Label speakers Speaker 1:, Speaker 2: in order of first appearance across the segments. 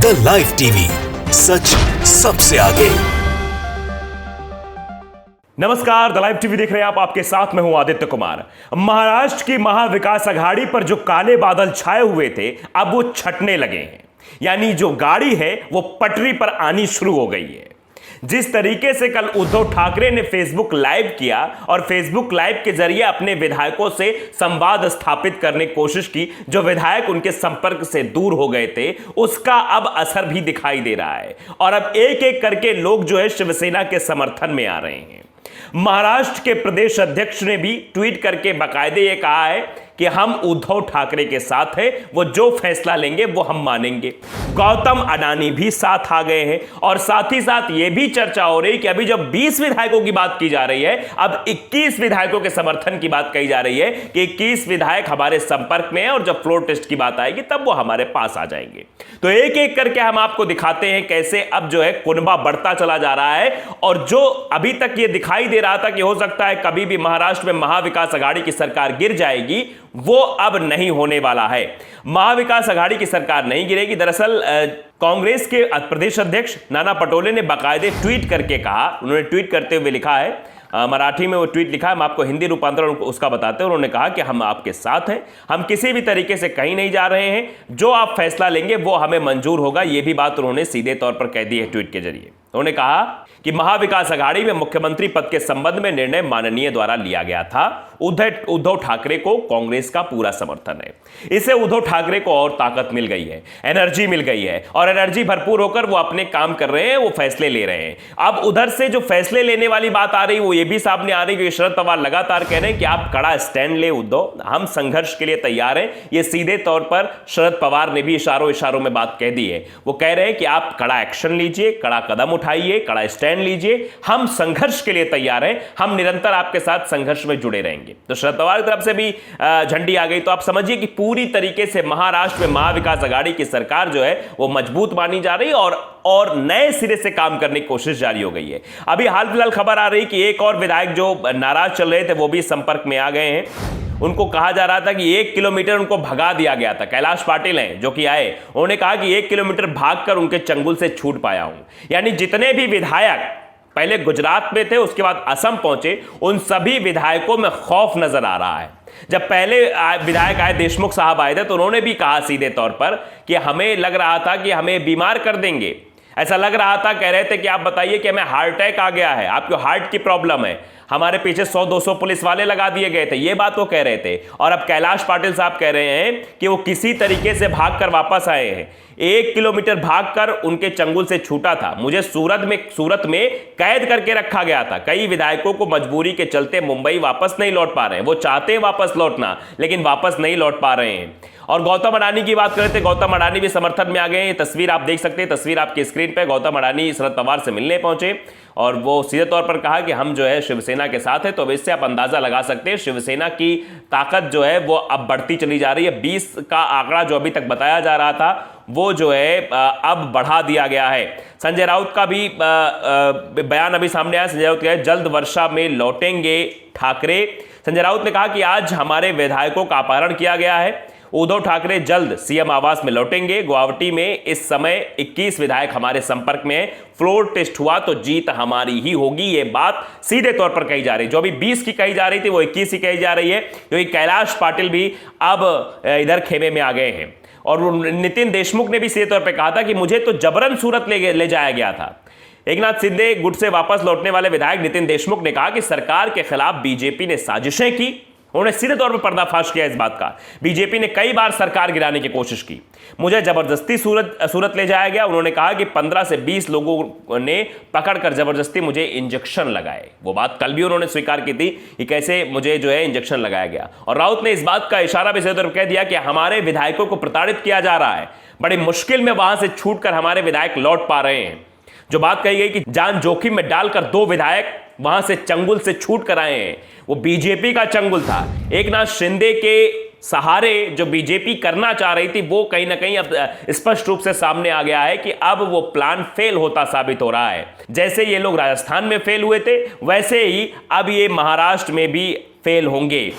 Speaker 1: The live TV, सच सबसे आगे।
Speaker 2: नमस्कार, द लाइव टीवी देख रहे हैं आप। आपके साथ मैं हूं आदित्य कुमार। महाराष्ट्र की महाविकास अघाड़ी पर जो काले बादल छाए हुए थे, अब वो छटने लगे हैं। यानी जो गाड़ी है वो पटरी पर आनी शुरू हो गई है। जिस तरीके से कल उद्धव ठाकरे ने फेसबुक लाइव किया और फेसबुक लाइव के जरिए अपने विधायकों से संवाद स्थापित करने की कोशिश की, जो विधायक उनके संपर्क से दूर हो गए थे, उसका अब असर भी दिखाई दे रहा है। और अब एक एक करके लोग जो है शिवसेना के समर्थन में आ रहे हैं। महाराष्ट्र के प्रदेश अध्यक्ष ने भी ट्वीट करके बाकायदे ये कहा है कि हम उद्धव ठाकरे के साथ हैं, वो जो फैसला लेंगे वो हम मानेंगे। गौतम अडानी भी साथ आ गए हैं और साथ ही साथ ये भी चर्चा हो रही कि अभी जब 20 विधायकों की बात की जा रही है, अब 21 विधायकों के समर्थन की बात कही जा रही है कि 21 विधायक हमारे संपर्क में हैं और जब फ्लोर टेस्ट की बात आएगी तब वो हमारे पास आ जाएंगे। तो एक एक करके हम आपको दिखाते हैं कैसे अब जो है कुनबा बढ़ता चला जा रहा है। और जो अभी तक ये दिखाई दे रहा था कि हो सकता है कभी भी महाराष्ट्र में महाविकास अघाड़ी की सरकार गिर जाएगी, वो अब नहीं होने वाला है। महाविकास अघाड़ी की सरकार नहीं गिरेगी। दरअसल कांग्रेस के प्रदेश अध्यक्ष नाना पटोले ने बाकायदे ट्वीट करके कहा, उन्होंने ट्वीट करते हुए लिखा है, मराठी में वो ट्वीट लिखा है, मैं आपको हिंदी रूपांतरण उसका बताते हैं। उन्होंने कहा कि हम आपके साथ हैं, हम किसी भी तरीके से कहीं नहीं जा रहे हैं, जो आप फैसला लेंगे वो हमें मंजूर होगा। ये भी बात उन्होंने सीधे तौर पर कह दी है ट्वीट के जरिए। उन्होंने कहा कि महाविकास अघाड़ी में मुख्यमंत्री पद के संबंध में निर्णय माननीय द्वारा लिया गया था। उद्धव ठाकरे को कांग्रेस का पूरा समर्थन है। इससे उद्धव ठाकरे को और ताकत मिल गई है, एनर्जी मिल गई है और एनर्जी भरपूर होकर वो अपने काम कर रहे हैं, वो फैसले ले रहे हैं। अब उधर से जो फैसले लेने वाली बात आ रही वो ये भी सामने आ रही है कि शरद पवार लगातार कह रहे हैं कि आप कड़ा स्टैंड ले उद्धव, हम संघर्ष के लिए तैयार हैं। ये सीधे तौर पर शरद पवार ने भी इशारों में बात कह दी है। वो कह रहे हैं कि आप कड़ा एक्शन लीजिए, कड़ा कदम उठाइए, कड़ा स्टैंड लीजिए, हम संघर्ष के लिए तैयार हैं, हम निरंतर आपके साथ संघर्ष में जुड़े रहेंगे। तो शरद पवार की तरफ से भी झंडी आ गई। तो आप समझिए कि पूरी तरीके से महाराष्ट्र में महाविकास अघाड़ी की सरकार जो है वो मजबूत मानी जा रही है और नए सिरे से काम करने की कोशिश जारी हो गई है। अभी हाल फिलहाल खबर आ रही कि एक और विधायक जो नाराज चल रहे थे वो भी संपर्क में आ गए हैं। उनको कहा जा रहा था कि 1 किलोमीटर उनको भगा दिया गया था। कैलाश पाटिल हैं जो कि आए, उन्होंने कहा कि 1 किलोमीटर भागकर उनके चंगुल से छूट पाया हूं। यानी जितने भी विधायक पहले गुजरात में थे, उसके बाद असम पहुंचे, उन सभी विधायकों में खौफ नजर आ रहा है। जब पहले विधायक आए, देशमुख साहब आए थे, तो उन्होंने भी कहा सीधे तौर पर कि हमें लग रहा था कि हमें बीमार कर देंगे, ऐसा लग रहा था। कह रहे थे कि आप बताइए कि हमें हार्ट अटैक आ गया है, आपको हार्ट की प्रॉब्लम है, हमारे पीछे 100-200 पुलिस वाले लगा दिए गए थे। ये बात वो कह रहे थे। और अब कैलाश पाटिल साहब कह रहे हैं कि वो किसी तरीके से भागकर वापस आए हैं। 1 किलोमीटर भागकर उनके चंगुल से छूटा था। मुझे सूरत में कैद करके रखा गया था। कई विधायकों को मजबूरी के चलते मुंबई वापस नहीं लौट पा रहे हैं। वो चाहते हैं वापस लौटना, लेकिन वापस नहीं लौट पा रहे हैं। और गौतम अडानी की बात करते, गौतम अडानी भी समर्थन में आ गए हैं। ये तस्वीर आप देख सकते हैं, तस्वीर आपकी स्क्रीन पे। गौतम अडानी शरद पवार से मिलने पहुंचे और वो सीधे तौर पर कहा कि हम जो है शिवसेना के साथ है। तो इससे आप अंदाजा लगा सकते हैं शिवसेना की ताकत जो है वो अब बढ़ती चली जा रही है। 20 का आंकड़ा जो अभी तक बताया जा रहा था वो जो है अब बढ़ा दिया गया है। संजय राउत का भी बयान अभी सामने आया। संजय राउत कहा जल्द वर्षा में लौटेंगे ठाकरे। संजय राउत ने कहा कि आज हमारे विधायकों का अपहरण किया गया है, उद्धव ठाकरे जल्द सीएम आवास में लौटेंगे। गुवाहाटी में इस समय 21 विधायक हमारे संपर्क में हैं। फ्लोर टेस्ट हुआ तो जीत हमारी ही होगी। ये बात सीधे तौर पर कही जा रही है। जो अभी 20 की कही जा रही थी वो 21 ही कही जा रही है, क्योंकि कैलाश पाटिल भी अब इधर खेमे में आ गए हैं। और नितिन देशमुख ने भी सीधे तौर पर कहा था कि मुझे तो जबरन सूरत ले जाया गया था। एकनाथ शिंदे गुट से वापस लौटने वाले विधायक नितिन देशमुख ने कहा कि सरकार के खिलाफ बीजेपी ने साजिशें की। उन्होंने सीधे तौर पर पर्दाफाश किया इस बात का। बीजेपी ने कई बार सरकार गिराने की कोशिश की, मुझे जबरदस्ती सूरत ले जाया गया। उन्होंने कहा कि 15 से 20 लोगों ने पकड़कर जबरदस्ती मुझे इंजेक्शन लगाए। वो बात कल भी उन्होंने स्वीकार की थी कि कैसे मुझे जो है इंजेक्शन लगाया गया। और राउत ने इस बात का इशारा भी सीधे तौर पर कह दिया कि हमारे विधायकों को प्रताड़ित किया जा रहा है, बड़ी मुश्किल में वहां से छूटकर हमारे विधायक लौट पा रहे हैं। जो बात कही गई कि जान जोखिम में डालकर 2 विधायक वहां से चंगुल से छूट कर आए हैं, वो बीजेपी का चंगुल था। एकनाथ शिंदे के सहारे जो बीजेपी करना चाह रही थी वो कहीं ना कहीं अब स्पष्ट रूप से सामने आ गया है कि अब वो प्लान फेल होता साबित हो रहा है। जैसे ये लोग राजस्थान में फेल हुए थे, वैसे ही अब ये महाराष्ट्र में भी फेल होंगे।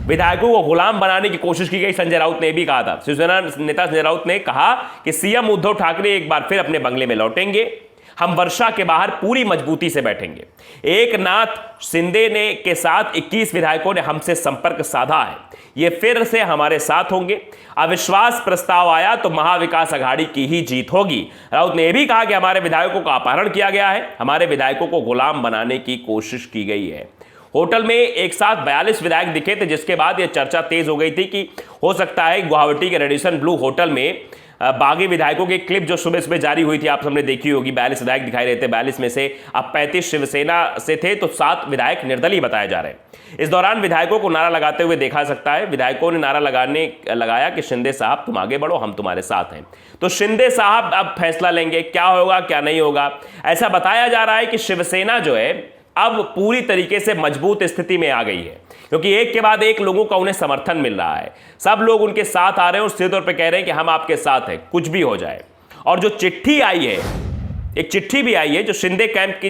Speaker 2: विधायकों को गुलाम बनाने की कोशिश की गई। संजय राउत ने भी कहा था, शिवसेना नेता संजय राउत ने कहा कि सीएम उद्धव ठाकरे एक बार फिर अपने बंगले में लौटेंगे, हम वर्षा के बाहर पूरी मजबूती से बैठेंगे। एकनाथ शिंदे ने के साथ 21 विधायकों ने हमसे संपर्क साधा है, ये फिर से हमारे साथ होंगे। अविश्वास प्रस्ताव आया तो महाविकास अघाड़ी की ही जीत होगी। राउत ने यह भी कहा कि हमारे विधायकों का अपहरण किया गया है, हमारे विधायकों को गुलाम बनाने की कोशिश की गई है। होटल में एक साथ 42 विधायक दिखे थे, जिसके बाद यह चर्चा तेज हो गई थी कि हो सकता है गुवाहाटी के रेडिसन ब्लू होटल में बागी विधायकों की क्लिप जो सुबह सुबह जारी हुई थी, आप सबने देखी होगी। 42 विधायक दिखाई रहे थे, 42 में से अब 35 शिवसेना से थे तो 7 विधायक निर्दलीय बताए जा रहे हैं। इस दौरान विधायकों को नारा लगाते हुए देखा सकता है। विधायकों ने नारा लगाया कि शिंदे साहब तुम आगे बढ़ो, हम तुम्हारे साथ हैं। तो शिंदे साहब अब फैसला लेंगे, क्या होगा क्या नहीं होगा। ऐसा बताया जा रहा है कि शिवसेना जो है अब पूरी तरीके से मजबूत स्थिति में आ गई है, क्योंकि एक के बाद एक लोगों का उन्हें समर्थन मिल रहा है। सब लोग उनके साथ आ रहे हैं और सीधे तौर पे कह रहे हैं कि हम आपके साथ हैं, कुछ भी हो जाए। और जो चिट्ठी आई है, एक चिट्ठी भी आई है जो शिंदे कैंप की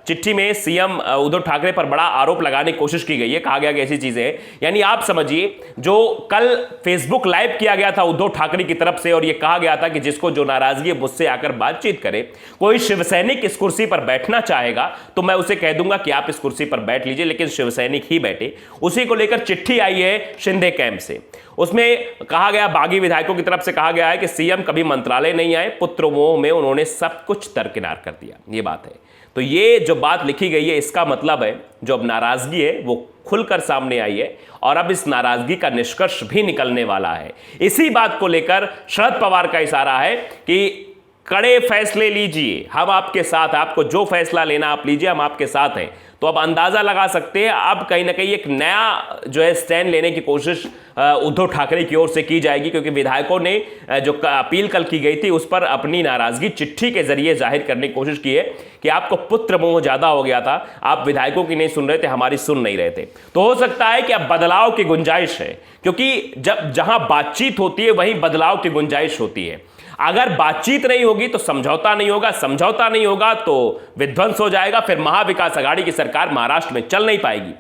Speaker 2: चिट्ठी में सीएम उद्धव ठाकरे पर बड़ा आरोप लगाने की कोशिश की गई है। कहा गया कि ऐसी चीजें हैं, यानी आप समझिए जो कल फेसबुक लाइव किया गया था उद्धव ठाकरे की तरफ से, और यह कहा गया था कि जिसको जो नाराजगी है मुझसे आकर बातचीत करे। कोई शिवसैनिक इस कुर्सी पर बैठना चाहेगा तो मैं उसे कह दूंगा कि आप इस कुर्सी पर बैठ लीजिए, लेकिन शिवसैनिक ही बैठे। उसी को लेकर चिट्ठी आई है शिंदे कैंप से। उसमें कहा गया, बागी विधायकों की तरफ से कहा गया है कि सीएम कभी मंत्रालय नहीं आए, पुत्र मोह में उन्होंने सब कुछ दरकिनार कर दिया। ये बात है। तो ये जो बात लिखी गई है, इसका मतलब है जो अब नाराजगी है वो खुलकर सामने आई है और अब इस नाराजगी का निष्कर्ष भी निकलने वाला है। इसी बात को लेकर शरद पवार का इशारा है कि कड़े फैसले लीजिए, हम आपके साथ, आपको जो फैसला लेना आप लीजिए, हम आपके साथ हैं। तो अब अंदाजा लगा सकते हैं अब कहीं ना कहीं एक नया जो है स्टैंड लेने की कोशिश उद्धव ठाकरे की ओर से की जाएगी, क्योंकि विधायकों ने जो अपील कल की गई थी उस पर अपनी नाराजगी चिट्ठी के जरिए जाहिर करने की कोशिश की है कि आपको पुत्र मोह ज्यादा हो गया था, आप विधायकों की नहीं सुन रहे थे, हमारी सुन नहीं रहे थे। तो हो सकता है कि अब बदलाव की गुंजाइश है, क्योंकि जब जहां बातचीत होती है वहीं बदलाव की गुंजाइश होती है। अगर बातचीत नहीं होगी तो समझौता नहीं होगा, समझौता नहीं होगा तो विध्वंस हो जाएगा, फिर महाविकास अघाड़ी की सरकार महाराष्ट्र में चल नहीं पाएगी।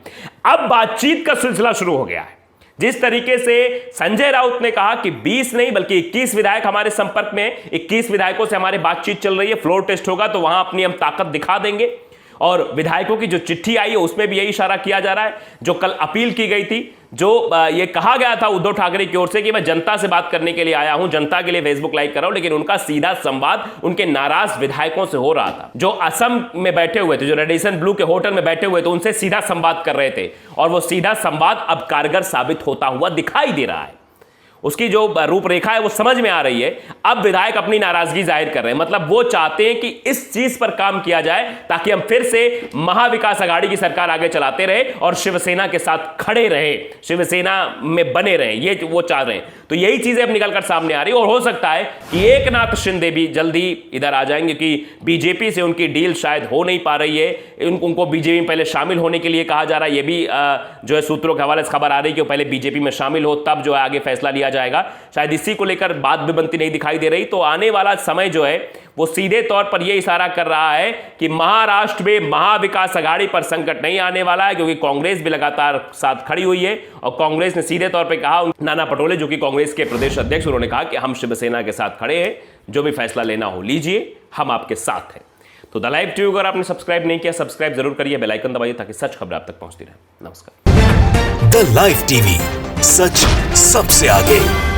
Speaker 2: अब बातचीत का सिलसिला शुरू हो गया है। जिस तरीके से संजय राउत ने कहा कि 20 नहीं बल्कि 21 विधायक हमारे संपर्क में, 21 विधायकों से हमारी बातचीत चल रही है, फ्लोर टेस्ट होगा तो वहां अपनी हम ताकत दिखा देंगे। और विधायकों की जो चिट्ठी आई है उसमें भी यही इशारा किया जा रहा है। जो कल अपील की गई थी, जो ये कहा गया था उद्धव ठाकरे की ओर से कि मैं जनता से बात करने के लिए आया हूं, जनता के लिए फेसबुक लाइव कर रहा हूं, लेकिन उनका सीधा संवाद उनके नाराज विधायकों से हो रहा था। जो असम में बैठे हुए थे, जो रेडिसन ब्लू के होटल में बैठे हुए थे, उनसे सीधा संवाद कर रहे थे, और वो सीधा संवाद अब कारगर साबित होता हुआ दिखाई दे रहा है। उसकी जो रूपरेखा है वो समझ में आ रही है। अब विधायक अपनी नाराजगी जाहिर कर रहे हैं, मतलब वो चाहते हैं कि इस चीज पर काम किया जाए ताकि हम फिर से महाविकास अघाड़ी की सरकार आगे चलाते रहे और शिवसेना के साथ खड़े रहे, शिवसेना में बने रहे, ये वो चाह रहे हैं। तो यही चीजें अब निकलकर सामने आ रही है, और हो सकता है कि एकनाथ शिंदे भी जल्दी इधर आ जाएंगे, क्योंकि बीजेपी से उनकी डील शायद हो नहीं पा रही है। उनको बीजेपी में पहले शामिल होने के लिए कहा जा रहा है, ये भी जो है सूत्रों के हवाले से खबर आ रही है कि पहले बीजेपी में शामिल हो, तब जो है आगे फैसला लिया जाएगा। शायद इसी को लेकर बात भी बनती नहीं दिखाई दे रही। तो आने वाला समय जो है वो सीधे तौर पर यह इशारा कर रहा है कि महाराष्ट्र में महाविकास अघाड़ी पर संकट नहीं आने वाला है, क्योंकि कांग्रेस भी लगातार साथ खड़ी हुई है। और कांग्रेस ने सीधे तौर पर कहा, नाना पटोले जो कि कांग्रेस के प्रदेश अध्यक्ष, उन्होंने कहा कि हम शिवसेना के साथ खड़े हैं, जो भी फैसला लेना हो लीजिए, हम आपके साथ हैं। तो द लाइव टीवी अगर आपने सब्सक्राइब नहीं किया, सब्सक्राइब जरूर करिए, बेल आइकन दबाइए ताकि सच खबर आप तक पहुंचती रहे। नमस्कार।
Speaker 1: द लाइव टीवी, सच सबसे आगे।